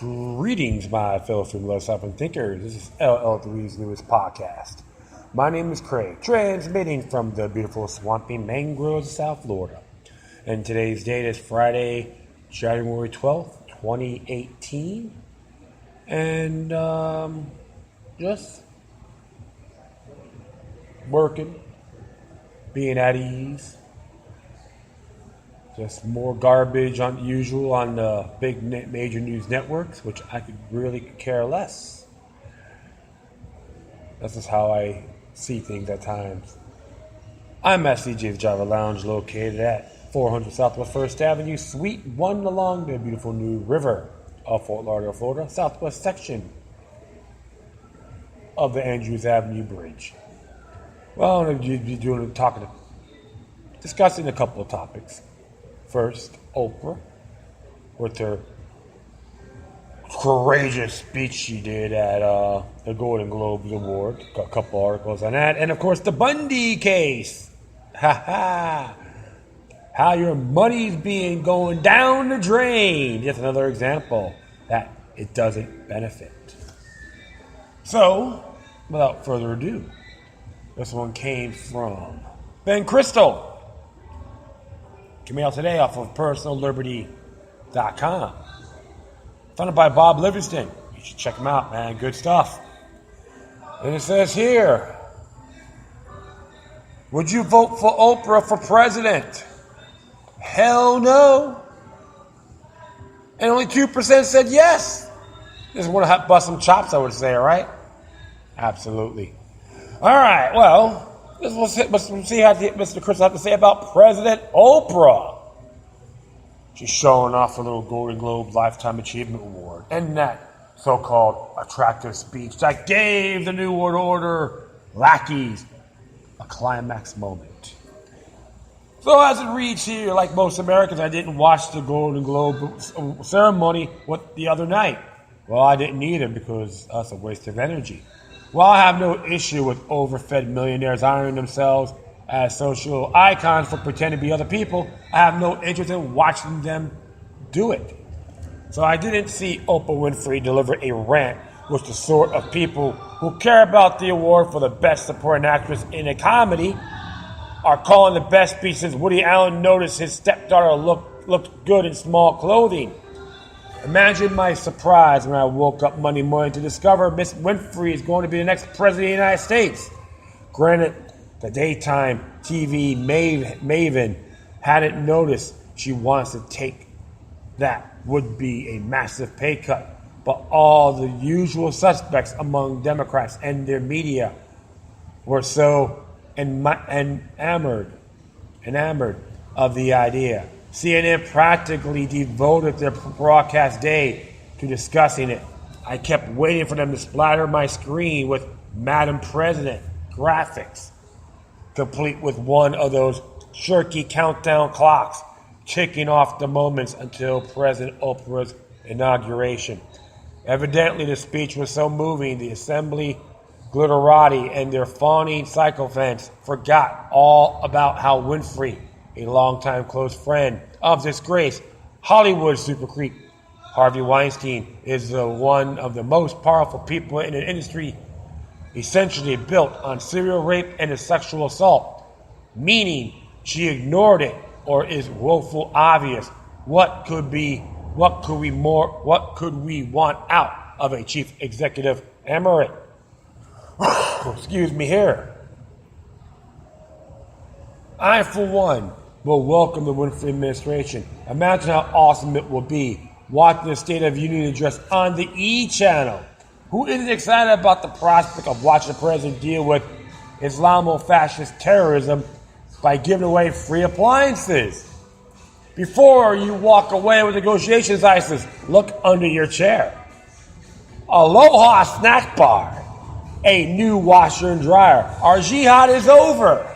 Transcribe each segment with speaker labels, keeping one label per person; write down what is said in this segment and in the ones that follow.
Speaker 1: Greetings, my fellow freedom and thinkers. This is LL3's newest podcast. My name is Craig, transmitting from the beautiful swampy mangroves of South Florida. And today's date is Friday, January 12th, 2018. And just working, being at ease. Just more garbage on usual on the big major news networks, which I could really care less. That's just how I see things at times. I'm at CJ's Java Lounge, located at 400 Southwest 1st Avenue, Suite 1, along the beautiful New River of Fort Lauderdale, Florida, southwest section of the Andrews Avenue Bridge. Well, I'm going to be discussing a couple of topics. First, Oprah, with her courageous speech she did at the Golden Globes Award. Got a couple articles on that. And, of course, the Bundy case. How your money's going down the drain. Just another example that it doesn't benefit. So, without further ado, this one came from Ben Crystal. Coming out today off of personalliberty.com. Funded by Bob Livingston. You should check him out, man. Good stuff. And it says here, would you vote for Oprah for president? Hell no. And only 2% said yes. Just want to bust some chops, I would say, right? Absolutely. All right, well, let's see how Mr. Crystal has to say about President Oprah. She's showing off a little Golden Globe Lifetime Achievement Award and that so-called attractive speech that gave the New World Order lackeys a climax moment. So as it reads here, like most Americans, I didn't watch the Golden Globe ceremony the other night. Well, I didn't either because that's a waste of energy. While I have no issue with overfed millionaires honoring themselves as social icons for pretending to be other people, I have no interest in watching them do it. So I didn't see Oprah Winfrey deliver a rant with the sort of people who care about the award for the best supporting actress in a comedy are calling the best speech since Woody Allen noticed his stepdaughter looked good in small clothing. Imagine my surprise when I woke up Monday morning to discover Miss Winfrey is going to be the next president of the United States. Granted, the daytime TV maven hadn't noticed she wants to take that would be a massive pay cut, but all the usual suspects among Democrats and their media were so enamored of the idea. CNN practically devoted their broadcast day to discussing it. I kept waiting for them to splatter my screen with Madam President graphics, complete with one of those shirky countdown clocks ticking off the moments until President Oprah's inauguration. Evidently, the speech was so moving, the assembly glitterati and their fawning sycophants forgot all about how Winfrey, a longtime close friend of disgrace Hollywood super creep Harvey Weinstein, is one of the most powerful people in an industry essentially built on serial rape and sexual assault, meaning she ignored it or is woeful obvious. What could we want out of a chief executive emirate? Excuse me here. I, for one, will welcome the Winfrey administration. Imagine how awesome it will be watching the State of Union address on the E! channel. Who isn't excited about the prospect of watching the president deal with Islamo-fascist terrorism by giving away free appliances? Before you walk away with negotiations ISIS, look under your chair. Aloha snack bar. A new washer and dryer. Our jihad is over.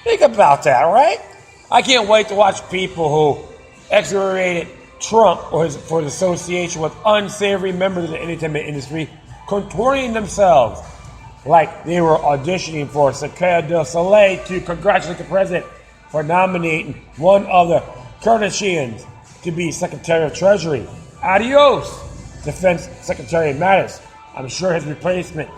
Speaker 1: Think about that, right? I can't wait to watch people who exonerated Trump for his association with unsavory members of the entertainment industry contorting themselves like they were auditioning for Cirque du Soleil to congratulate the president for nominating one of the Kardashians to be Secretary of Treasury. Adios. Defense Secretary Mattis. I'm sure his replacement,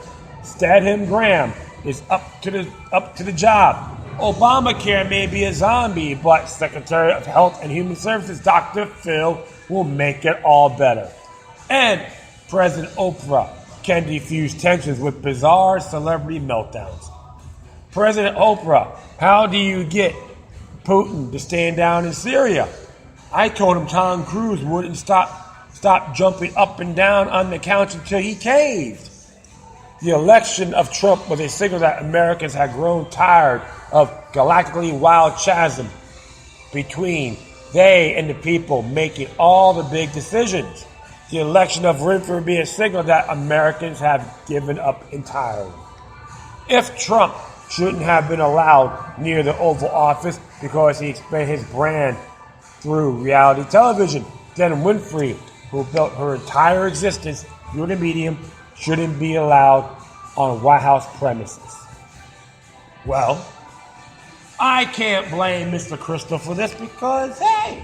Speaker 1: Stedham Graham, is up to the job. Obamacare may be a zombie, but Secretary of Health and Human Services Dr. Phil will make it all better. And President Oprah can defuse tensions with bizarre celebrity meltdowns. President Oprah, how do you get Putin to stand down in Syria? I told him Tom Cruise wouldn't stop jumping up and down on the couch until he caved. The election of Trump was a signal that Americans had grown tired of galactically wild chasm between they and the people making all the big decisions. The election of Winfrey would be a signal that Americans have given up entirely. If Trump shouldn't have been allowed near the Oval Office because he expanded his brand through reality television, then Winfrey, who built her entire existence through the medium, shouldn't be allowed on White House premises. Well, I can't blame Mr. Crystal for this because, hey,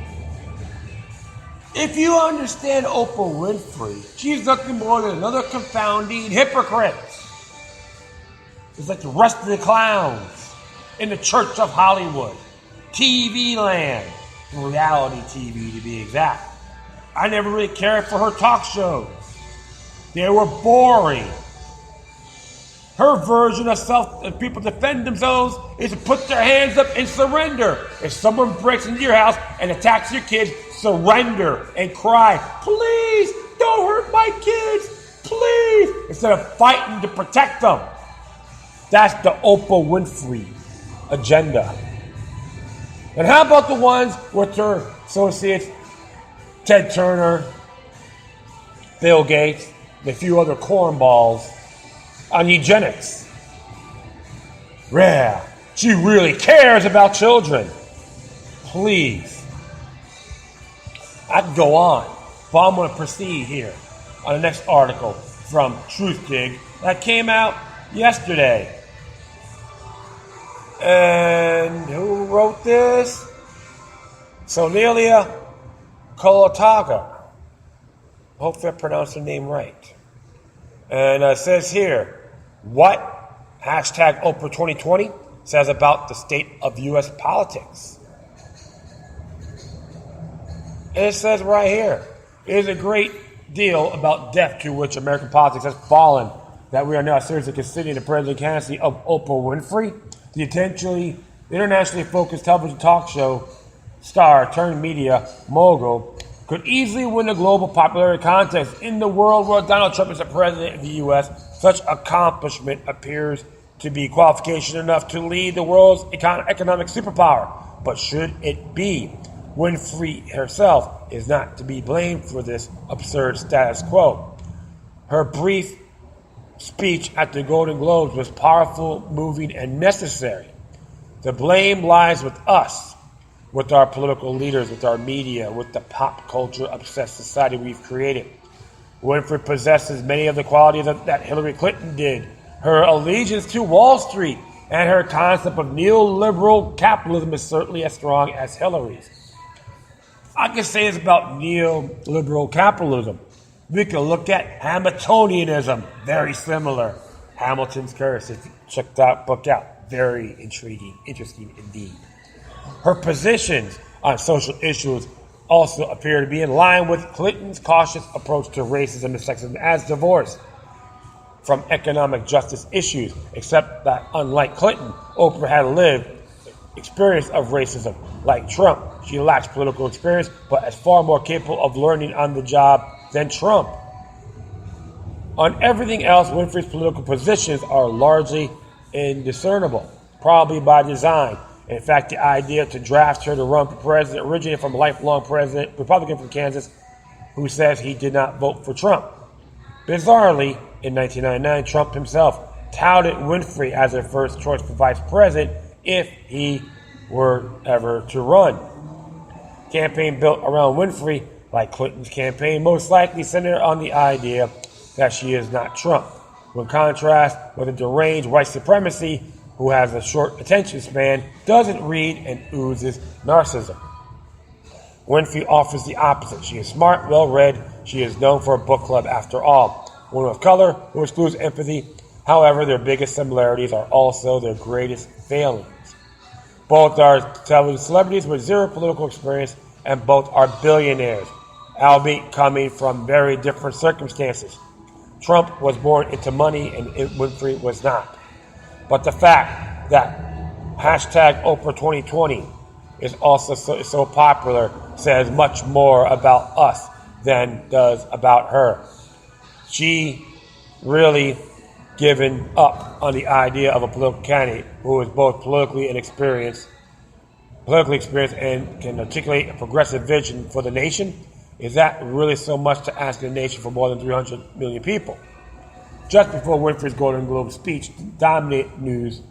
Speaker 1: if you understand Oprah Winfrey, she's nothing more than another confounding hypocrite. It's like the rest of the clowns in the Church of Hollywood, TV land, reality TV to be exact. I never really cared for her talk shows. They were boring. Her version of people defend themselves is to put their hands up and surrender. If someone breaks into your house and attacks your kids, surrender and cry, please don't hurt my kids, please, instead of fighting to protect them. That's the Oprah Winfrey agenda. And how about the ones with her associates, Ted Turner, Bill Gates, and a few other cornballs on eugenics? Yeah, she really cares about children. Please. I could go on, but I'm going to proceed here on the next article from Truthdig that came out yesterday. And who wrote this? Sonelia Kolataga. Hopefully I pronounced her name right. And it says here, what hashtag Oprah 2020 says about the state of U.S. politics. And it says right here, it is a great deal about depth to which American politics has fallen that we are now seriously considering the presidential candidacy of Oprah Winfrey, the internationally focused television talk show star turned media mogul, could easily win the global popularity contest. In the world where Donald Trump is the president of the U.S., such accomplishment appears to be qualification enough to lead the world's economic superpower. But should it be? Winfrey herself is not to be blamed for this absurd status quo. Her brief speech at the Golden Globes was powerful, moving, and necessary. The blame lies with us, with our political leaders, with our media, with the pop culture obsessed society we've created. Winfrey possesses many of the qualities that Hillary Clinton did. Her allegiance to Wall Street and her concept of neoliberal capitalism is certainly as strong as Hillary's. I can say it's about neoliberal capitalism. We can look at Hamiltonianism, very similar. Hamilton's Curse, if you check that book out, very intriguing, interesting indeed. Her positions on social issues also appear to be in line with Clinton's cautious approach to racism and sexism as divorced from economic justice issues, except that unlike Clinton, Oprah had lived experience of racism. Like Trump, she lacks political experience, but is far more capable of learning on the job than Trump. On everything else, Winfrey's political positions are largely indiscernible, probably by design. In fact, the idea to draft her to run for president originated from a lifelong Republican from Kansas who says he did not vote for Trump. Bizarrely, in 1999, Trump himself touted Winfrey as their first choice for vice president if he were ever to run. Campaign built around Winfrey, like Clinton's campaign, most likely centered on the idea that she is not Trump. In contrast with a deranged white supremacy who has a short attention span, doesn't read, and oozes narcissism. Winfrey offers the opposite. She is smart, well-read, She is known for a book club after all. Women of color who excludes empathy. However, their biggest similarities are also their greatest failings. Both are television celebrities with zero political experience, and both are billionaires, albeit coming from very different circumstances. Trump was born into money and Winfrey was not. But the fact that hashtag Oprah 2020 is also so popular says much more about us than does about her. She really given up on the idea of a political candidate who is both politically experienced and can articulate a progressive vision for the nation. Is that really so much to ask a nation for more than 300 million people? Just before Winfrey's Golden Globe speech dominated news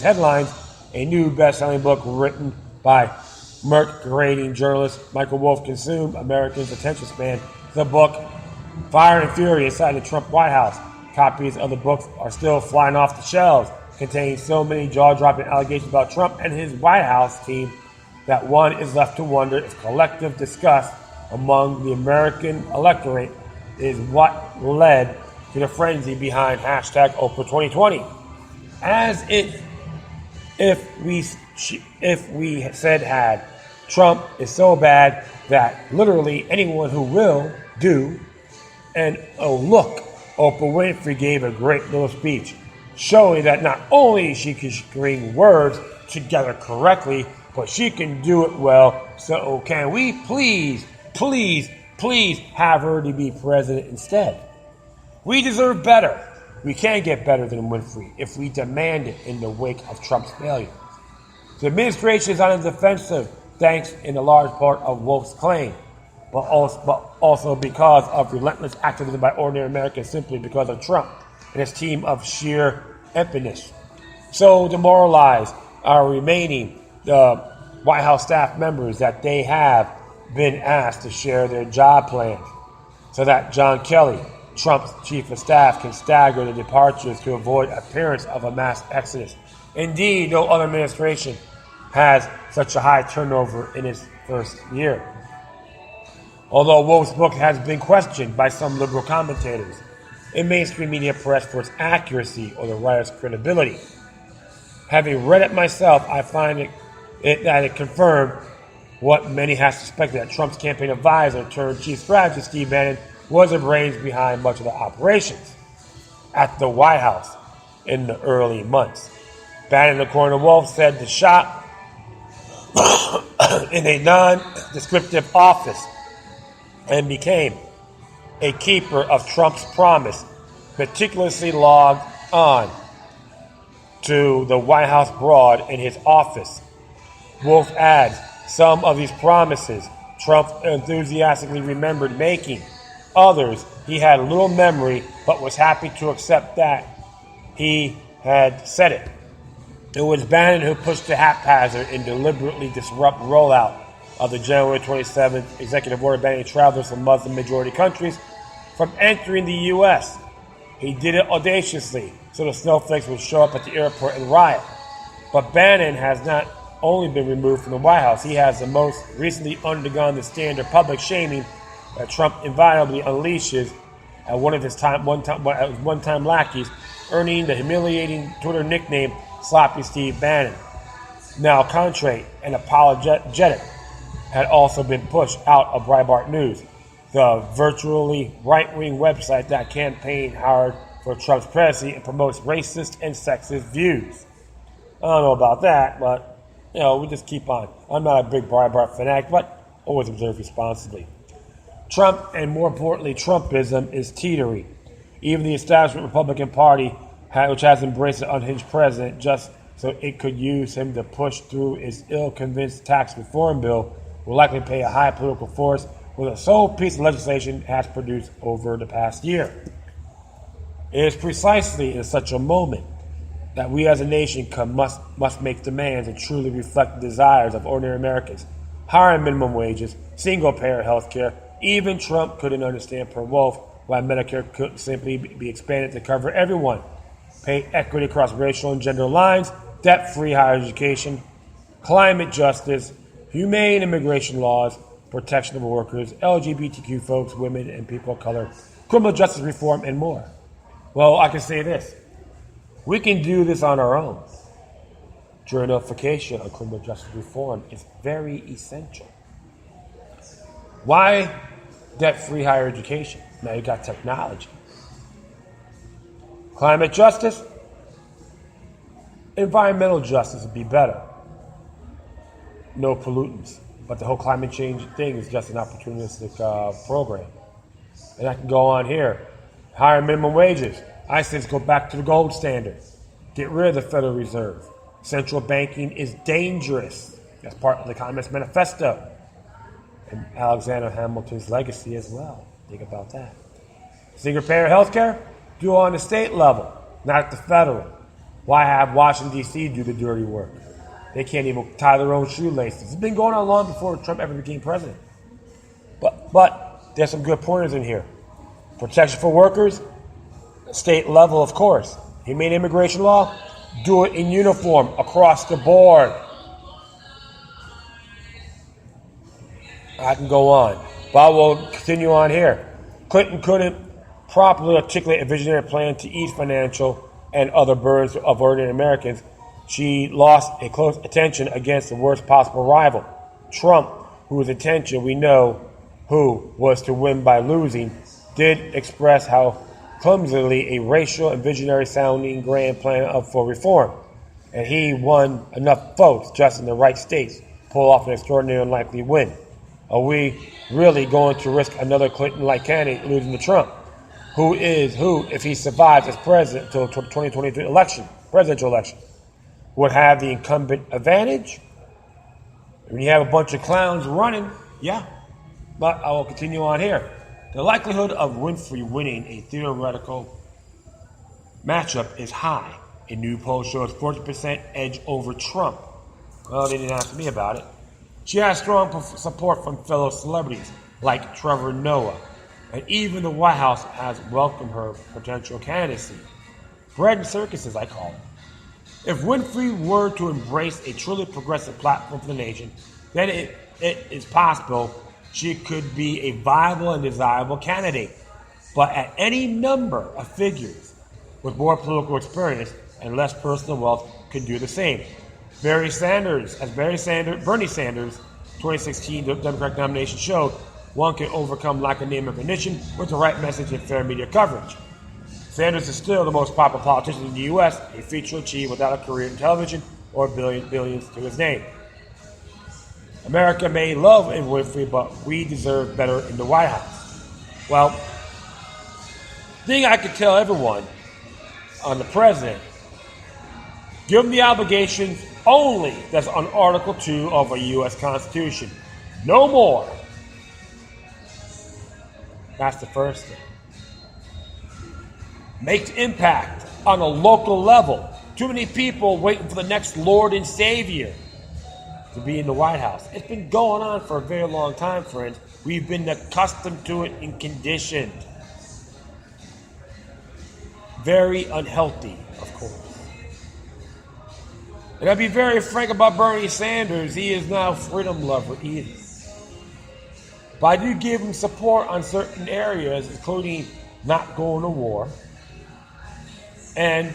Speaker 1: headlines, a new best-selling book written by Merc-grading journalist Michael Wolff consumed Americans' attention span. The book, Fire and Fury Inside the Trump White House. Copies of the books are still flying off the shelves, containing so many jaw-dropping allegations about Trump and his White House team that one is left to wonder if collective disgust among the American electorate is what led to the frenzy behind hashtag Oprah 2020. As if we had Trump is so bad that literally anyone who will do, and oh look, Oprah Winfrey gave a great little speech showing that not only she can string words together correctly, but she can do it well. So can we please have her to be president instead? We deserve better. We can get better than Winfrey if we demand it in the wake of Trump's failure. The administration is on the defensive, thanks in a large part of Wolff's claim, but also because of relentless activism by ordinary Americans simply because of Trump and his team of sheer emptiness. So demoralized are remaining the White House staff members that they have been asked to share their job plans so that John Kelly, Trump's chief of staff, can stagger the departures to avoid appearance of a mass exodus. Indeed, no other administration has such a high turnover in its first year. Although Wolff's book has been questioned by some liberal commentators in mainstream media press for its accuracy or the writer's credibility, having read it myself, I find that it confirmed what many have suspected, that Trump's campaign advisor turned chief strategist Steve Bannon was the brains behind much of the operations at the White House in the early months. Bannon, according to Wolff, said the shop in a non-descriptive office and became a keeper of Trump's promise, meticulously logged on to the White House broad in his office. Wolff adds, some of these promises Trump enthusiastically remembered making. Others he had little memory, but was happy to accept that he had said it. It was Bannon who pushed the haphazard and deliberately disrupt rollout of the January 27th executive order banning travelers from Muslim-majority countries from entering the U.S. He did it audaciously, so the snowflakes would show up at the airport and riot. But Bannon has not only been removed from the White House, he has the most recently undergone the standard public shaming that Trump invariably unleashes at one of his one-time lackeys, earning the humiliating Twitter nickname Sloppy Steve Bannon. Now, contrite and apologetic had also been pushed out of Breitbart News, the virtually right-wing website that campaigned hard for Trump's presidency and promotes racist and sexist views. I don't know about that, but we just keep on. I'm not a big Breitbart fanatic, but always observe responsibly. Trump, and more importantly, Trumpism, is teetering. Even the establishment Republican Party, which has embraced an unhinged president just so it could use him to push through its ill-convinced tax reform bill, will likely pay a high political force with a sole piece of legislation it has produced over the past year. It is precisely in such a moment that we as a nation must make demands that truly reflect the desires of ordinary Americans. Higher minimum wages, single-payer health care. Even Trump couldn't understand per Wolff why Medicare couldn't simply be expanded to cover everyone. Pay equity across racial and gender lines, debt-free higher education, climate justice, humane immigration laws, protection of workers, LGBTQ folks, women, and people of color, criminal justice reform, and more. Well, I can say this. We can do this on our own. Journalification of criminal justice reform is very essential. Why debt-free higher education? Now you got technology. Climate justice, environmental justice would be better. No pollutants. But the whole climate change thing is just an opportunistic program. And I can go on here. Higher minimum wages. I say let's go back to the gold standard. Get rid of the Federal Reserve. Central banking is dangerous. That's part of the Communist Manifesto. And Alexander Hamilton's legacy as well. Think about that. Single-payer health care? Do it on the state level, not at the federal. Why have Washington, D.C. do the dirty work? They can't even tie their own shoelaces. It's been going on long before Trump ever became president. But there's some good pointers in here. Protection for workers, state level, of course. Humane immigration law, do it in uniform across the board. I can go on, but I will continue on here. Clinton couldn't properly articulate a visionary plan to ease financial and other burdens of ordinary Americans. She lost a close attention against the worst possible rival, Trump, whose attention we know who was to win by losing, did express how clumsily a racial and visionary-sounding grand plan for reform. And he won enough votes just in the right states to pull off an extraordinary unlikely win. Are we really going to risk another Clinton-like candidate losing to Trump? Who, if he survives as president until the 2023 presidential election, would have the incumbent advantage? When you have a bunch of clowns running, yeah. But I will continue on here. The likelihood of Winfrey winning a theoretical matchup is high. A new poll shows 40% edge over Trump. Well, they didn't ask me about it. She has strong support from fellow celebrities like Trevor Noah, and even the White House has welcomed her potential candidacy. Bread and circuses, I call it. If Winfrey were to embrace a truly progressive platform for the nation, then it is possible she could be a viable and desirable candidate. But at any number of figures with more political experience and less personal wealth could do the same. Bernie Sanders, 2016 Democratic nomination showed, one can overcome lack of name recognition with the right message and fair media coverage. Sanders is still the most popular politician in the U.S., a feat to achieve without a career in television or billions to his name. America may love Winfrey, but we deserve better in the White House. Well, thing I could tell everyone on the president, give him the obligations only that's on Article 2 of a U.S. Constitution. No more. That's the first thing. Make the impact on a local level. Too many people waiting for the next Lord and Savior to be in the White House. It's been going on for a very long time, friends. We've been accustomed to it and conditioned. Very unhealthy, of course. And I'll be very frank about Bernie Sanders. He is not a freedom lover either. But I do give him support on certain areas, including not going to war and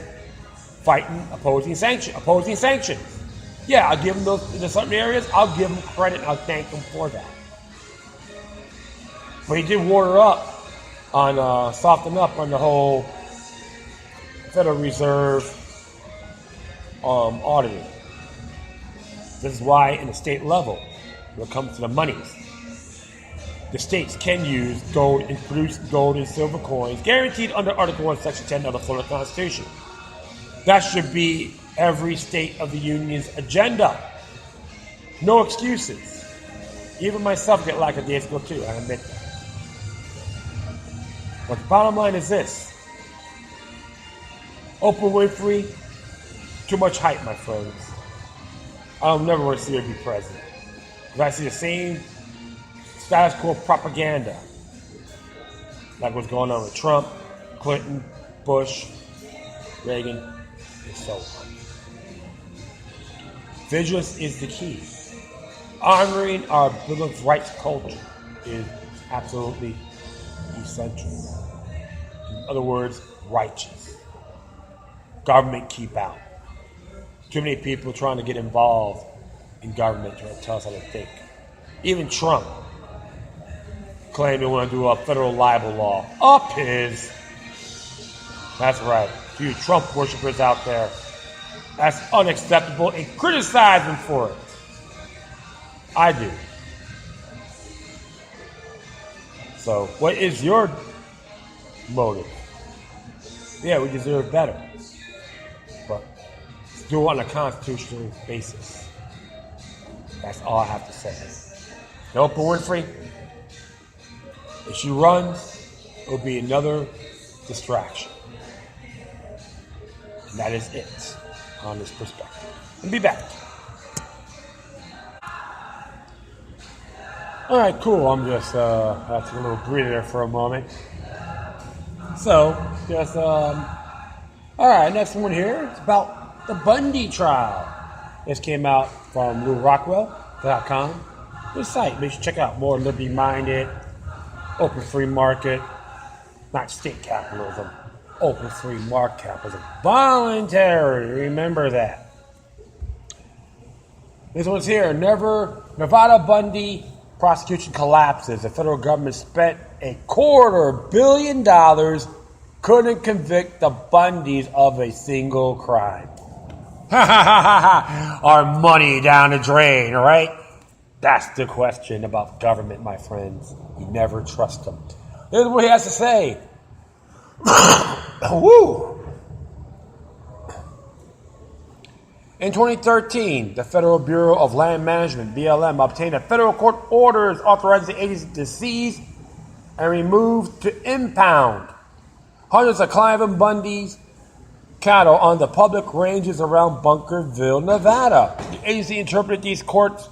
Speaker 1: fighting opposing sanctions. Yeah, I'll give him those in certain areas. I'll give him credit and I'll thank him for that. But he did water up on, soften up on the whole Federal Reserve auditing. This is why in the state level, when it comes to the monies, the states can use gold and produce gold and silver coins guaranteed under Article 1, Section 10 of the Florida Constitution. That should be every state of the union's agenda. No excuses. Even myself get lackadaisical too, I admit that. But the bottom line is this. Oprah Winfrey, too much hype, my friends. I'll never want to see her be president. Because I see the same status quo propaganda like what's going on with Trump, Clinton, Bush, Reagan, and so on. Vigilance is the key. honoring our Bill of Rights culture is absolutely essential. In other words, righteous. Government keep out. Too many people trying to get involved in government trying to tell us how to think. Even Trump claimed they want to do a federal libel law. Up his. That's right. To you Trump worshippers out there, that's unacceptable and criticize him for it. I do. So, what is your motive? Yeah, we deserve better. But let's do it on a constitutional basis. That's all I have to say. And Oprah Winfrey, if she runs, it will be another distraction. And that is it on this perspective. And be back. All right, cool. I'm just taking a little breather there for a moment. So, just all right. Next one here. It's about the Bundy trial. This came out from LouRockwell.com. This site, make sure you check out more liberty-minded, open free market, not state capitalism, open free market capitalism. Voluntary, remember that. This one's here. Nevada Bundy prosecution collapses. The federal government spent $250 million, couldn't convict the Bundys of a single crime. Our money down the drain, right? That's the question about government, my friends. You never trust them. Here's what he has to say. Woo! In 2013, the Federal Bureau of Land Management, BLM, obtained a federal court orders authorizing the agency to seize and remove to impound hundreds of Clive Bundy's cattle on the public ranges around Bunkerville, Nevada. The agency interpreted these court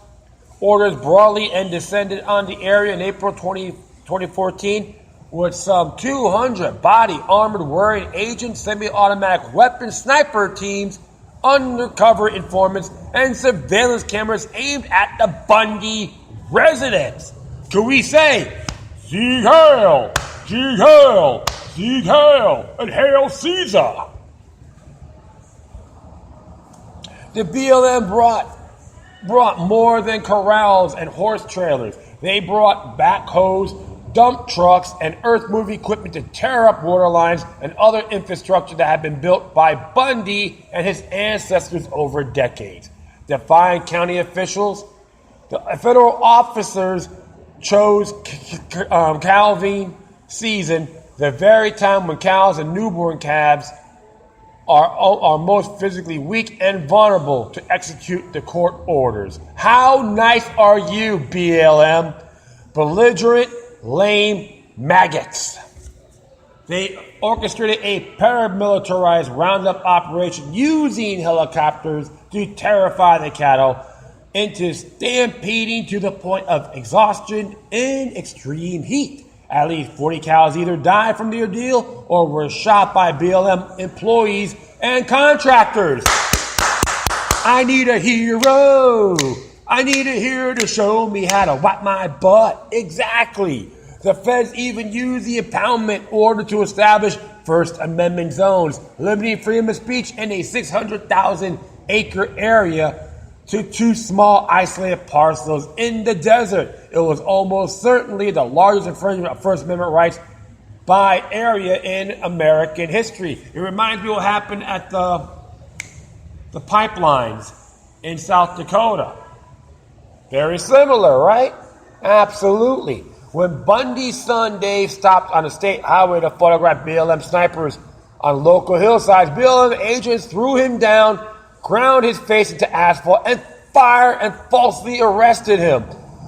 Speaker 1: orders broadly and descended on the area in April 2014 with some 200 body armored wearing agents, semi-automatic weapon sniper teams, undercover informants, and surveillance cameras aimed at the Bundy residence. Could we say, Sieg Heil, Sieg Heil, Sieg Heil, and Hail Caesar? The BLM brought more than corrals and horse trailers. They brought backhoes, dump trucks, and earth-moving equipment to tear up water lines and other infrastructure that had been built by Bundy and his ancestors over decades. Defying county officials, the federal officers chose calving season, the very time when cows and newborn calves are most physically weak and vulnerable to execute the court orders. How nice are you, BLM? Belligerent, lame maggots. They orchestrated a paramilitarized roundup operation using helicopters to terrify the cattle into stampeding to the point of exhaustion in extreme heat. At least 40 cows either died from the ordeal or were shot by BLM employees and contractors. I need a hero. I need a hero to show me how to wipe my butt. Exactly. The feds even used the impoundment order to establish First Amendment zones, limiting freedom of speech in a 600,000-acre area to two small isolated parcels in the desert. It was almost certainly the largest infringement of First Amendment rights by area in American history. It reminds me what happened at the pipelines in South Dakota. Very similar, right? Absolutely. When Bundy's son Dave stopped on a state highway to photograph BLM snipers on local hillsides, BLM agents threw him down, ground his face into asphalt, and fired and falsely arrested him.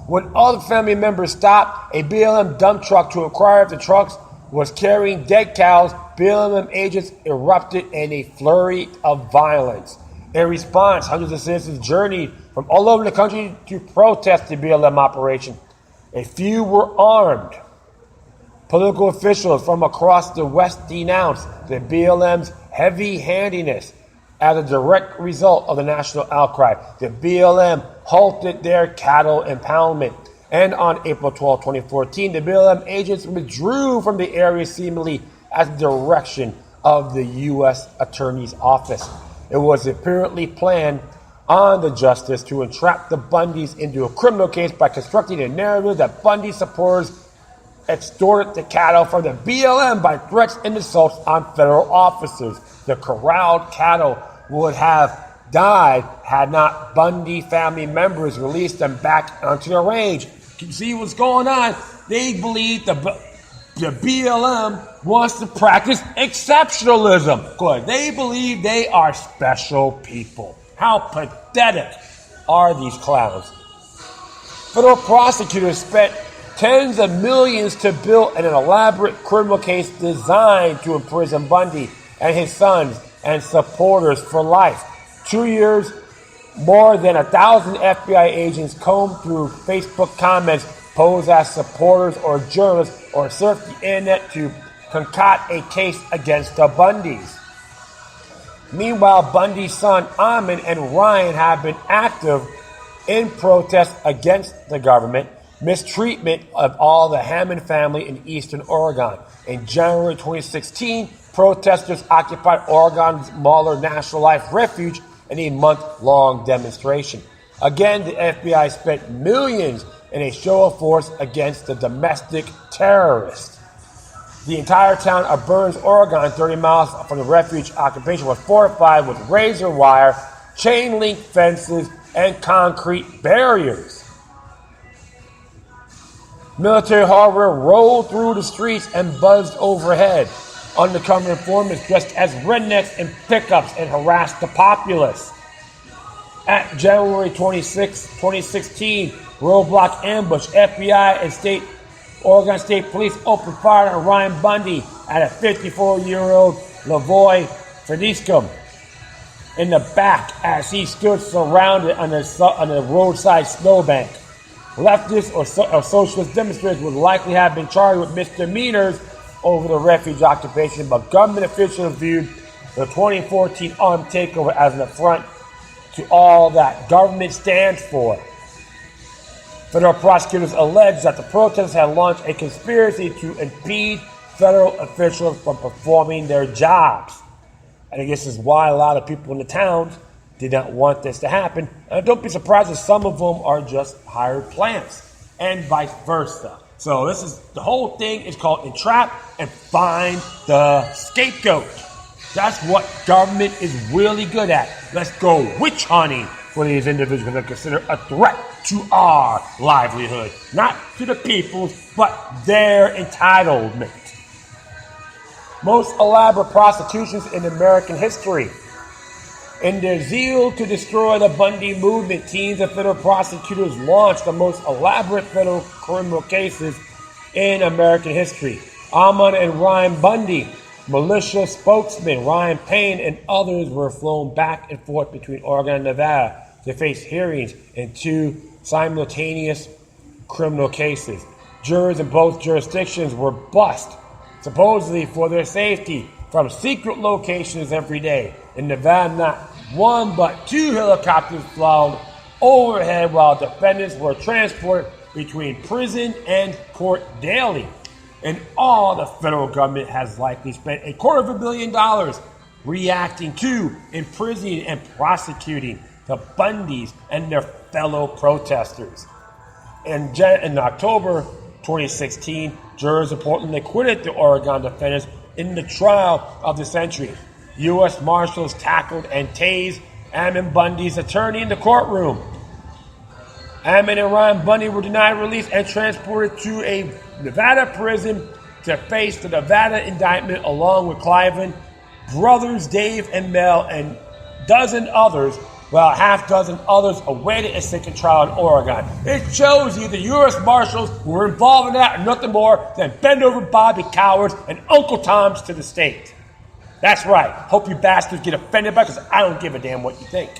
Speaker 1: When other family members stopped a BLM dump truck to inquire if the truck was carrying dead cows, BLM agents erupted in a flurry of violence. In response, hundreds of citizens journeyed from all over the country to protest the BLM operation. A few were armed. Political officials from across the West denounced the BLM's heavy-handedness As a direct result of the national outcry, the BLM halted their cattle impoundment. And on April 12, 2014, the BLM agents withdrew from the area seemingly at the direction of the U.S. Attorney's Office. It was apparently planned on the justice to entrap the Bundys into a criminal case by constructing a narrative that Bundy supporters extorted the cattle from the BLM by threats and assaults on federal officers. The corralled cattle would have died had not Bundy family members released them back onto the range. Can you see what's going on? They believe the BLM wants to practice exceptionalism. Good. They believe they are special people. How pathetic are these clowns? Federal prosecutors spent tens of millions to build an elaborate criminal case designed to imprison Bundy and his sons and supporters for life. 2 years, more than 1,000 FBI agents combed through Facebook comments, posed as supporters or journalists, or surfed the internet to concoct a case against the Bundys. Meanwhile, Bundy's son Ahmed and Ryan have been active in protest against the government mistreatment of all the Hammond family in eastern Oregon. In January 2016, protesters occupied Oregon's Muller National Life Refuge in a month-long demonstration. Again, the FBI spent millions in a show of force against the domestic terrorists. The entire town of Burns, Oregon, 30 miles from the refuge occupation, was fortified with razor wire, chain link fences, and concrete barriers. Military hardware rolled through the streets and buzzed overhead. Undercover informants dressed as rednecks in pickups and harassed the populace. At January 26, 2016, roadblock ambush, FBI and Oregon State Police opened fire on Ryan Bundy at a 54-year-old Lavoy Frediscum in the back as he stood surrounded on the roadside snowbank. Leftists or socialist demonstrators would likely have been charged with misdemeanors over the refuge occupation, but government officials viewed the 2014 armed takeover as an affront to all that government stands for. Federal prosecutors alleged that the protesters had launched a conspiracy to impede federal officials from performing their jobs. And I guess this is why a lot of people in the towns did not want this to happen. And don't be surprised if some of them are just hired plants, and vice versa. So the whole thing is called entrap and find the scapegoat. That's what government is really good at. Let's go witch hunting for these individuals that are considered a threat to our livelihood. Not to the people's, but their entitlement. Most elaborate prosecutions in American history. In their zeal to destroy the Bundy movement, teams of federal prosecutors launched the most elaborate federal criminal cases in American history. Ahmaud and Ryan Bundy, militia spokesman Ryan Payne, and others were flown back and forth between Oregon and Nevada to face hearings in two simultaneous criminal cases. Jurors in both jurisdictions were bussed, supposedly for their safety, from secret locations every day. In Nevada, not one but two helicopters flew overhead while defendants were transported between prison and court daily. In all, the federal government has likely spent $250 million reacting to, imprisoning, and prosecuting the Bundys and their fellow protesters. In October 2016, jurors reportedly acquitted the Oregon defendants in the trial of the century. U.S. Marshals tackled and tased Ammon Bundy's attorney in the courtroom. Ammon and Ryan Bundy were denied release and transported to a Nevada prison to face the Nevada indictment along with Cliven, brothers Dave and Mel, and a dozen others, while a half dozen others awaited a second trial in Oregon. It shows you the U.S. Marshals who were involved in that are nothing more than bend-over Bobby cowards and Uncle Toms to the state. That's right. Hope you bastards get offended by it, because I don't give a damn what you think.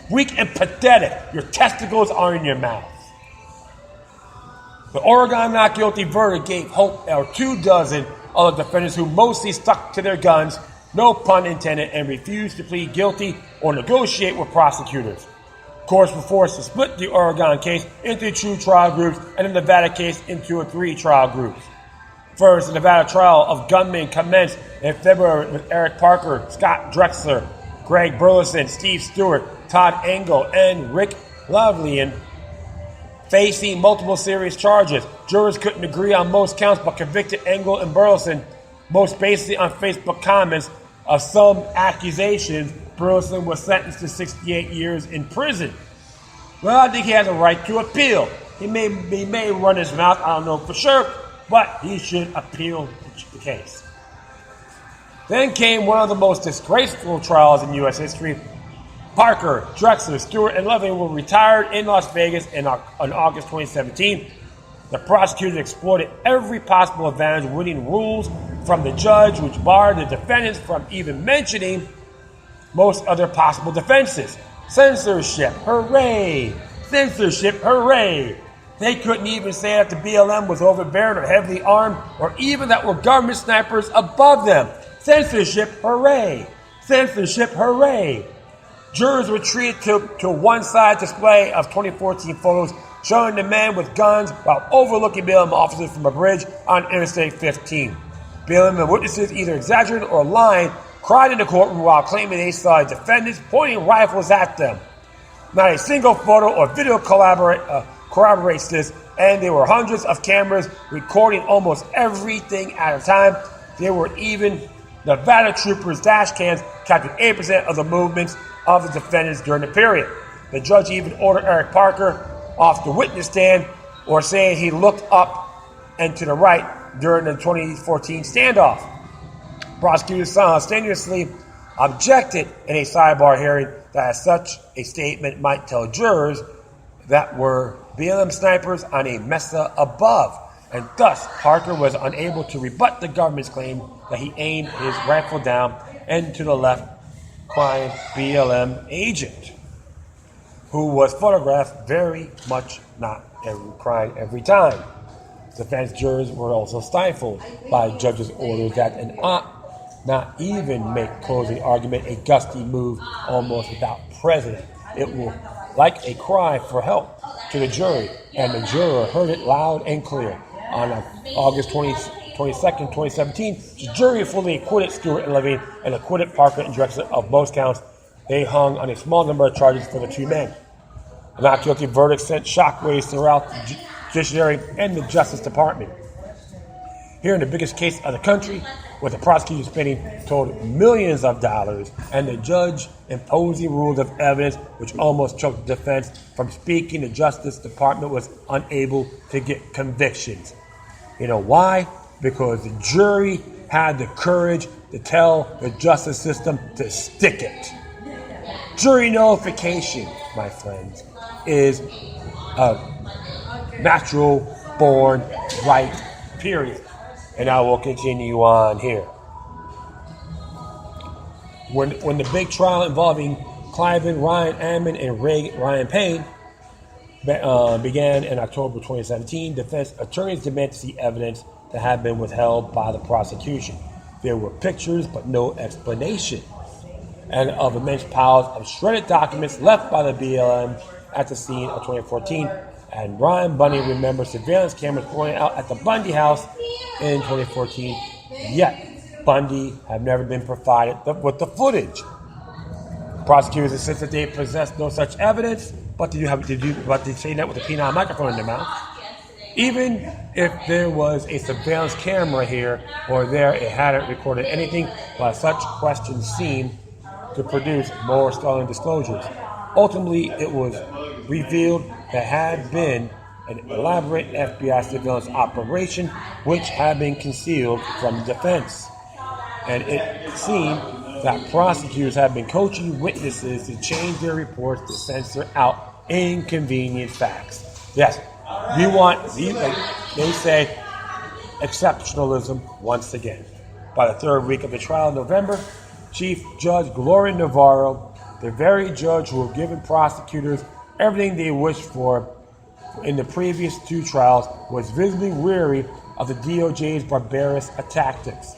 Speaker 1: Weak and pathetic. Your testicles are in your mouth. The Oregon not guilty verdict gave hope to 24 other defendants who mostly stuck to their guns no pun intended, and refused to plead guilty or negotiate with prosecutors. Courts were forced to split the Oregon case into 2 trial groups and the Nevada case into 3 trial groups. First, the Nevada trial of gunmen commenced in February with Eric Parker, Scott Drexler, Greg Burleson, Steve Stewart, Todd Engel, and Rick Lavlian facing multiple serious charges. Jurors couldn't agree on most counts, but convicted Engel and Burleson, most basically on Facebook comments of some accusations. Burleson was sentenced to 68 years in prison. Well, I think he has a right to appeal. He may run his mouth, I don't know for sure, but he should appeal the case. Then came one of the most disgraceful trials in U.S. history. Parker, Drexler, Stewart, and Levin were retired in Las Vegas on August 2017. The prosecutors exploited every possible advantage, winning rules from the judge, which barred the defendants from even mentioning most other possible defenses. Censorship, hooray! Censorship, hooray! They couldn't even say that the BLM was overbearing or heavily armed, or even that were government snipers above them. Censorship, hooray! Censorship, hooray! Jurors were treated to a one-side display of 2014 photos showing the men with guns while overlooking BLM officers from a bridge on Interstate 15. BLM and witnesses, either exaggerated or lying, cried in the courtroom while claiming they saw defendants pointing rifles at them. Not a single photo or video corroborates this, and there were hundreds of cameras recording almost everything at a time. There were even Nevada troopers' dash cams captured 8% of the movements of the defendants during the period. The judge even ordered Eric Parker off the witness stand or saying he looked up and to the right during the 2014 standoff. Prosecutors simultaneously objected in a sidebar hearing that such a statement might tell jurors that were BLM snipers on a mesa above, and thus Parker was unable to rebut the government's claim that he aimed his rifle down and to the left, crying BLM agent, who was photographed very much not crying every time. Defense jurors were also stifled by judges' orders that not even make closing argument a gusty move almost without precedent. It was like a cry for help to the jury, and the juror heard it loud and clear. On August 22nd, 2017, the jury fully acquitted Stewart and Levine and acquitted Parker and Drexler of most counts. They hung on a small number of charges for the 2 men. A not guilty verdict sent shockwaves throughout the judiciary and the Justice Department. Here in the biggest case of the country, with the prosecutor spending total millions of dollars and the judge imposing rules of evidence which almost choked the defense from speaking, the Justice Department was unable to get convictions. You know why? Because the jury had the courage to tell the justice system to stick it. Jury nullification, my friends, is a natural born right, period. And I will continue on here. When the big trial involving Cliven, Ryan Ammon, and Ryan Payne began in October 2017, defense attorneys demanded to see evidence that had been withheld by the prosecution. There were pictures, but no explanation, and of immense piles of shredded documents left by the BLM at the scene of 2014. And Ryan Bundy remembers surveillance cameras pointing out at the Bundy house in 2014. Yet, Bundy have never been provided with the footage. Prosecutors insist that they possess no such evidence, but they say that with a penile microphone in their mouth. Even if there was a surveillance camera here or there, it hadn't recorded anything, but such questions seemed to produce more stalling disclosures. Ultimately, it was revealed there had been an elaborate FBI surveillance operation which had been concealed from the defense. And it seemed that prosecutors had been coaching witnesses to change their reports to censor out inconvenient facts. Yes, they say, exceptionalism once again. By the 3rd week of the trial in November, Chief Judge Gloria Navarro, the very judge who had given prosecutors everything they wished for in the previous 2 trials, was visibly weary of the DOJ's barbarous tactics.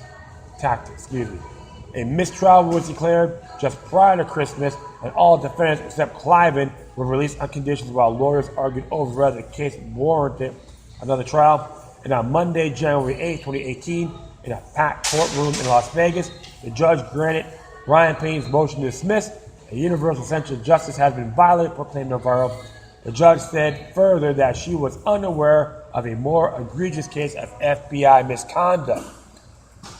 Speaker 1: A mistrial was declared just prior to Christmas, and all defendants except Cliven were released on conditions while lawyers argued over whether the case warranted another trial. And on Monday, January 8, 2018, in a packed courtroom in Las Vegas, the judge granted Ryan Payne's motion to dismiss. A universal sense of justice has been violated, proclaimed Navarro. The judge said further that she was unaware of a more egregious case of FBI misconduct.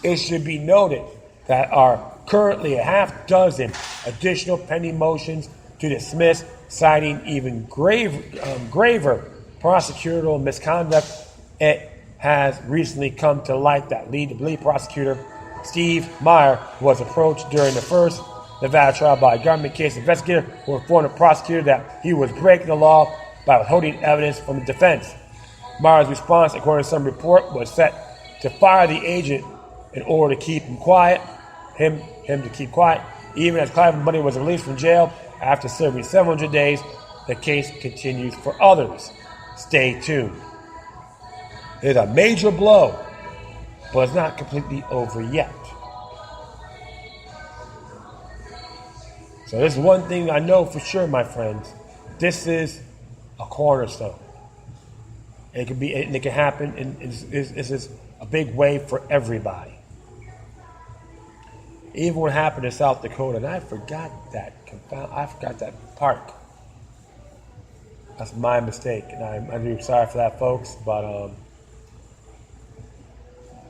Speaker 1: It should be noted that are currently a half dozen additional pending motions to dismiss, citing even graver prosecutorial misconduct. It has recently come to light that lead prosecutor Steve Meyer was approached during the first Nevada trial by a government case investigator who informed the prosecutor that he was breaking the law by withholding evidence from the defense. Meyer's response, according to some report, was set to fire the agent in order to keep him quiet. Him to keep quiet. Even as Clive Bundy was released from jail after serving 700 days, the case continues for others. Stay tuned. It's a major blow, but it's not completely over yet. So there's one thing I know for sure, my friends. This is a cornerstone. And it can happen, and this is a big wave for everybody. Even what happened in South Dakota, and I forgot that park. That's my mistake, and I'm really sorry for that, folks. But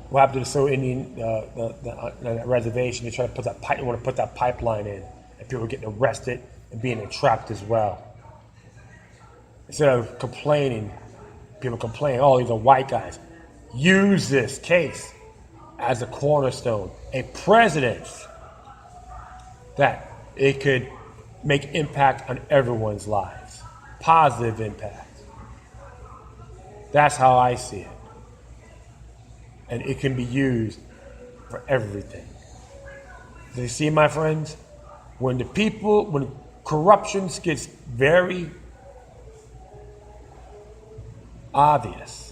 Speaker 1: what happened to the Sioux Indian the reservation? They try to put that pipe. They want to put that pipeline in, and people are getting arrested and being entrapped as well. Instead of complaining, people complain, "Oh, these are white guys." Use this case as a cornerstone, a precedent that it could make impact on everyone's lives, positive impact. That's how I see it. And it can be used for everything. Do you see, my friends? When corruption gets very obvious,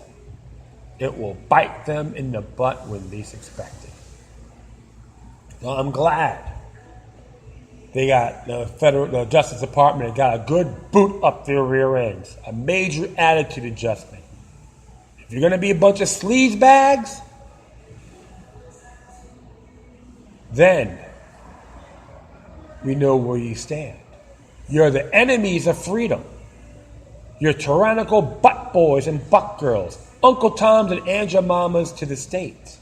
Speaker 1: it will bite them in the butt when least expected. Well, I'm glad they got the Justice Department got a good boot up their rear ends, a major attitude adjustment. If you're going to be a bunch of sleaze bags, then we know where you stand. You're the enemies of freedom. You're tyrannical butt boys and butt girls, Uncle Toms and Aunt Mamas to the state.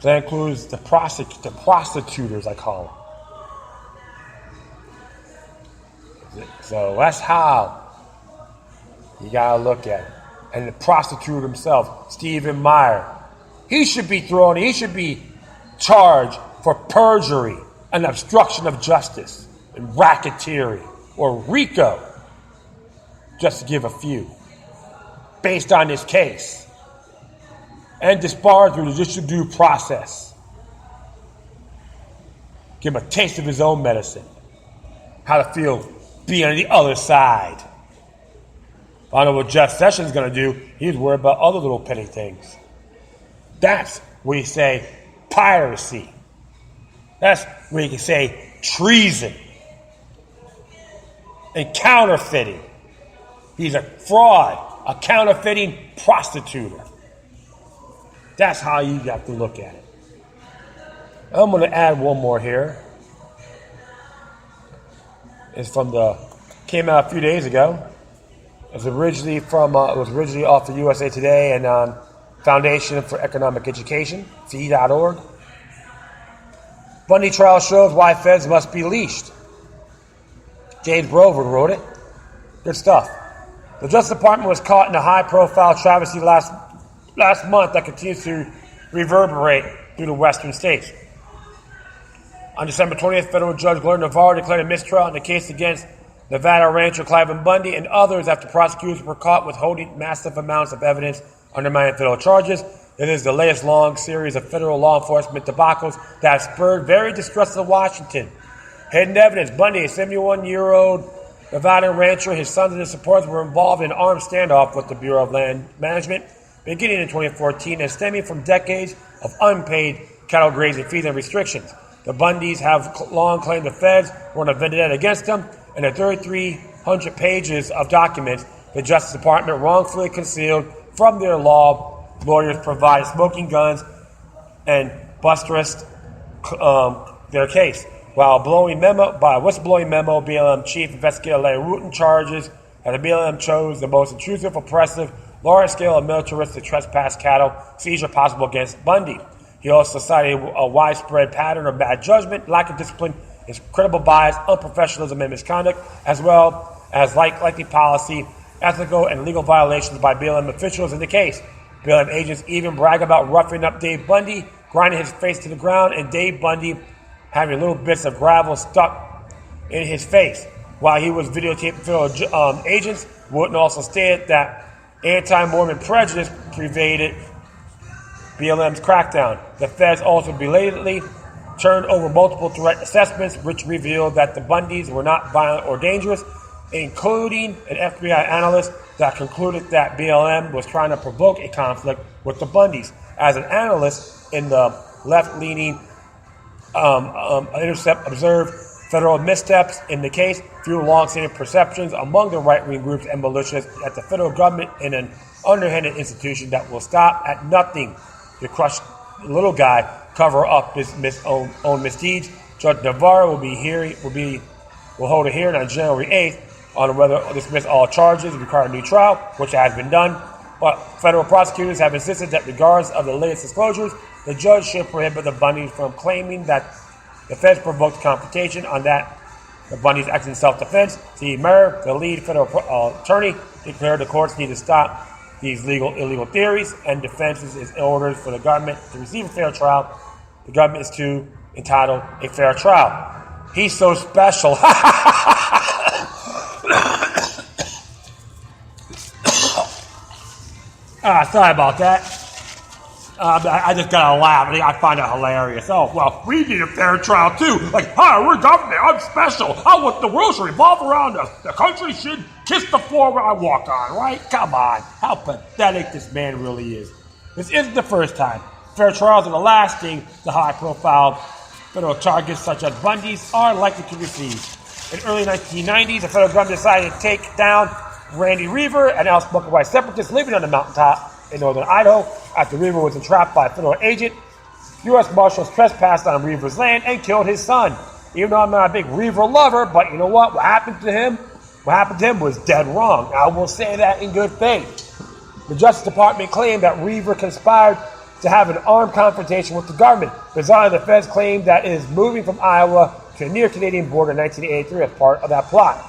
Speaker 1: That includes the prostitutors, I call them. So that's how you gotta look at it. And the prostitute himself, Stephen Meyer, he should be charged for perjury and obstruction of justice and racketeering, or RICO, just to give a few, based on this case, and disbarred through the judicial due process. Give him a taste of his own medicine, how to feel being on the other side. I don't know what Jeff Sessions is going to do. He's worried about other little petty things. That's where you say piracy. That's where you can say treason and counterfeiting. He's a fraud, a counterfeiting prostituter. That's how you got to look at it. I'm going to add one more here. It's came out a few days ago. It was originally off the USA Today and Foundation for Economic Education, FE.org. Bundy trial shows why feds must be leashed. James Brover wrote it. Good stuff. The Justice Department was caught in a high-profile travesty last month that continues to reverberate through the western states. On December 20th, federal judge Gloria Navarro declared a mistrial in the case against Nevada rancher Clive Bundy and others after prosecutors were caught withholding massive amounts of evidence undermining federal charges. It is the latest long series of federal law enforcement debacles that have spurred very distrustful Washington. Hidden evidence: Bundy, a 71-year-old Nevada rancher, his sons and his supporters were involved in an armed standoff with the Bureau of Land Management. beginning in 2014 and stemming from decades of unpaid cattle grazing fees and restrictions. The Bundys have long claimed the feds were on a vendetta against them, and the 3,300 pages of documents the Justice Department wrongfully concealed from their law lawyers provide smoking guns and buttressed their case. While whistleblowing memo, BLM Chief Investigator Larry Wooten charges that the BLM chose the most intrusive, oppressive, large-scale and militaristic trespass cattle seizure possible against Bundy. He also cited a widespread pattern of bad judgment, lack of discipline, incredible bias, unprofessionalism, and misconduct, as well as likely policy, ethical, and legal violations by BLM officials in the case. BLM agents even brag about roughing up Dave Bundy, grinding his face to the ground, and Dave Bundy having little bits of gravel stuck in his face. While he was videotaping federal agents, Wooten also stated that anti-Mormon prejudice pervaded BLM's crackdown. The feds also belatedly turned over multiple threat assessments, which revealed that the Bundys were not violent or dangerous, including an FBI analyst that concluded that BLM was trying to provoke a conflict with the Bundys. As an analyst in the left-leaning Intercept observed federal missteps in the case, few long-standing perceptions among the right-wing groups and militias that the federal government in an underhanded institution that will stop at nothing to crush the little guy, cover up his own misdeeds. Judge Navarro will hold a hearing on January 8th on whether to dismiss all charges, require a new trial, which has been done. But federal prosecutors have insisted that regardless of the latest disclosures, the judge should prohibit the Bundys from claiming that the feds provoked confrontation on that the Bundys acted in self-defense. Steve Murr, the lead federal attorney, declared the courts need to stop these illegal theories and defenses in order for the government to receive a fair trial. The government is too entitled a fair trial. He's so special. Sorry about that. I just gotta laugh. I find it hilarious. Oh, well, we need a fair trial too. Like, hi, we're government. I'm special. I want the world to revolve around us. The country should kiss the floor where I walk on, right? Come on. How pathetic this man really is. This isn't the first time. Fair trials are the last thing the high-profile federal charges such as Bundy's are likely to receive. In early 1990s, the federal government decided to take down Randy Reaver, an outspoken white separatist living on the mountaintop in northern Idaho. After Reaver was entrapped by a federal agent, U.S. Marshals trespassed on Reaver's land and killed his son. Even though I'm not a big Reaver lover, but you know what? What happened to him was dead wrong. I will say that in good faith. The Justice Department claimed that Reaver conspired to have an armed confrontation with the government. Bizarrely, the feds claimed that it is moving from Iowa to the near Canadian border in 1983 as part of that plot.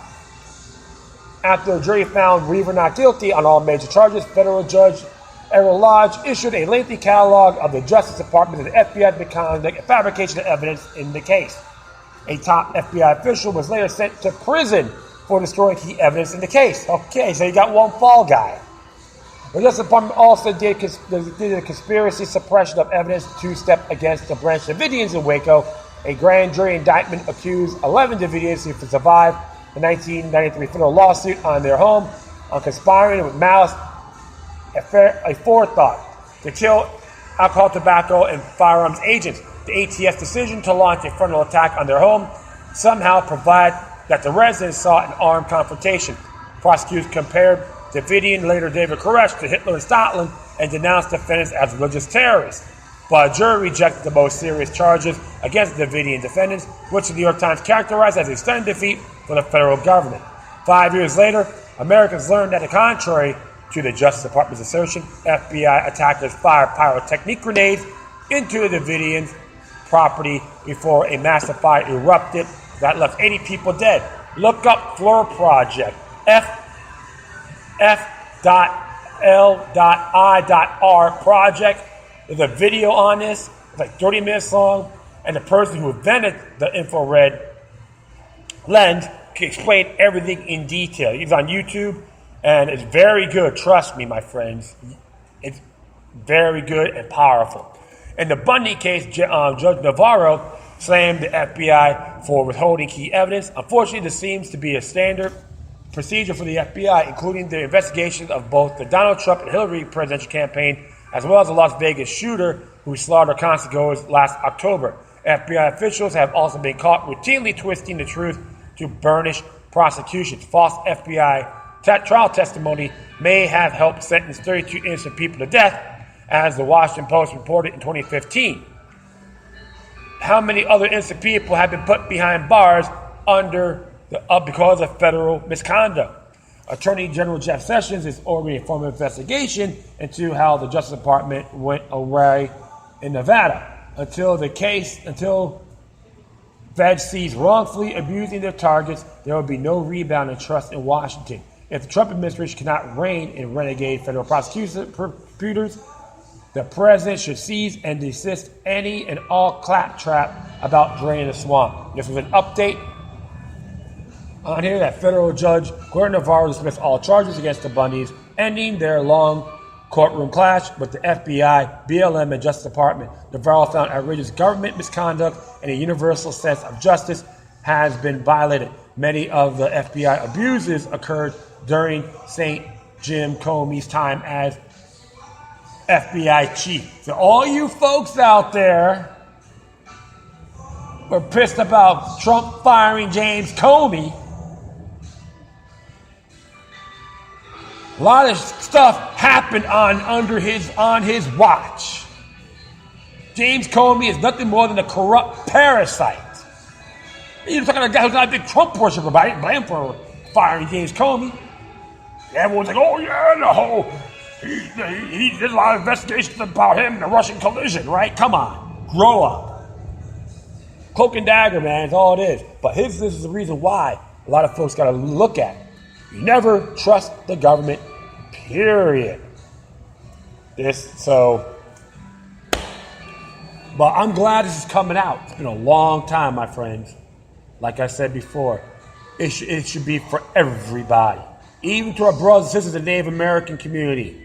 Speaker 1: After a jury found Reaver not guilty on all major charges, federal judge Errol Lodge issued a lengthy catalog of the Justice Department and the FBI's misconduct and fabrication of evidence in the case. A top FBI official was later sent to prison for destroying key evidence in the case. Okay, so you got one fall guy. The Justice Department also did a conspiracy suppression of evidence two-step against the Branch Davidians in Waco. A grand jury indictment accused 11 Davidians who survived the 1993 federal lawsuit on their home on conspiring with malice, a forethought to kill alcohol, tobacco, and firearms agents. The ATF's decision to launch a frontal attack on their home somehow provided that the residents sought an armed confrontation. Prosecutors compared Davidian, later David Koresh, to Hitler and Stalin and denounced defendants as religious terrorists. But a jury rejected the most serious charges against the Davidian defendants, which the New York Times characterized as a stunning defeat for the federal government. 5 years later, Americans learned that, contrary to the Justice Department's assertion, FBI attackers fired pyrotechnic grenades into the Davidians' property before a massive fire erupted that left 80 people dead. Look up Floor Project, F.L.I.R. project. There's a video on this. It's like 30 minutes long, and the person who invented the infrared lens can explain everything in detail. He's on YouTube, and it's very good. Trust me, my friends. It's very good and powerful. In the Bundy case, Judge Navarro slammed the FBI for withholding key evidence. Unfortunately, this seems to be a standard procedure for the FBI, including the investigation of both the Donald Trump and Hillary presidential campaign, as well as the Las Vegas shooter who slaughtered concertgoers last October. FBI officials have also been caught routinely twisting the truth to burnish prosecutions. False FBI trial testimony may have helped sentence 32 innocent people to death, as the Washington Post reported in 2015. How many other innocent people have been put behind bars because of federal misconduct? Attorney General Jeff Sessions is ordering a formal investigation into how the Justice Department went awry in Nevada. Until Fed sees wrongfully abusing their targets, there will be no rebound in trust in Washington. If the Trump administration cannot rein in renegade federal prosecutors, the president should cease and desist any and all claptrap about draining the swamp. This was an update on here that federal judge Gordon Navarro dismissed all charges against the Bundys, ending their long courtroom clash with the FBI, BLM, and Justice Department. Navarro found outrageous government misconduct and a universal sense of justice has been violated. Many of the FBI abuses occurred during St. Jim Comey's time as FBI chief. So all you folks out there were pissed about Trump firing James Comey. A lot of stuff happened on his watch. James Comey is nothing more than a corrupt parasite. You're talking about a guy who's not a big Trump worshiper, but I didn't blame him for firing James Comey. Everyone's like, oh yeah, he did a lot of investigations about him and the Russian collision, right? Come on, grow up. Cloak and dagger, man, is all it is. But this is the reason why a lot of folks got to look at it. You never trust the government, period. But I'm glad this is coming out. It's been a long time, my friends. Like I said before, it should be for everybody. Even to our brothers and sisters in the Native American community.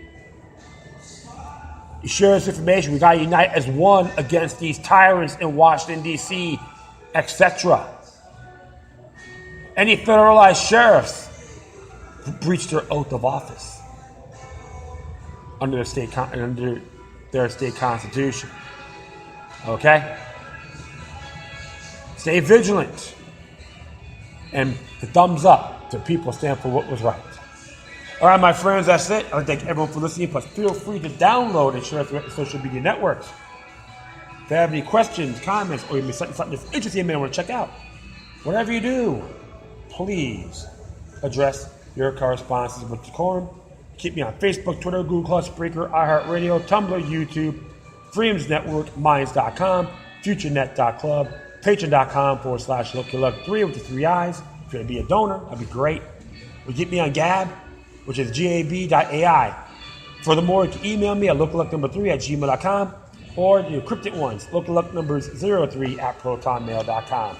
Speaker 1: You share this information. We got to unite as one against these tyrants in Washington, D.C., etc. Any federalized sheriffs who breach their oath of office under their state constitution. Okay? Stay vigilant. And the thumbs up to people stand for what was right. All right, my friends, that's it. I want to thank everyone for listening. Plus, feel free to download and share it through social media networks. If you have any questions, comments, or even something that's interesting you want to check out, whatever you do, please address your correspondences with decorum. Keep me on Facebook, Twitter, Google+, Spreaker, iHeartRadio, Tumblr, YouTube, Freedoms Network, Minds.com, FutureNet.club, Patreon.com/LookYourLuck3 with the 3 eyes. If you're going to be a donor, that'd be great. Or get me on Gab, which is gab.ai. Furthermore, you can email me at lookalike3@gmail.com or the encrypted ones, lookalike03@protonmail.com.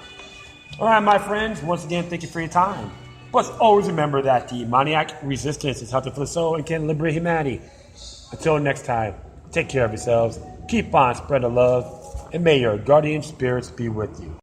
Speaker 1: All right, my friends, once again, thank you for your time. But always remember that the demoniac resistance is healthy for the soul and can liberate humanity. Until next time, take care of yourselves, keep on spreading love, and may your guardian spirits be with you.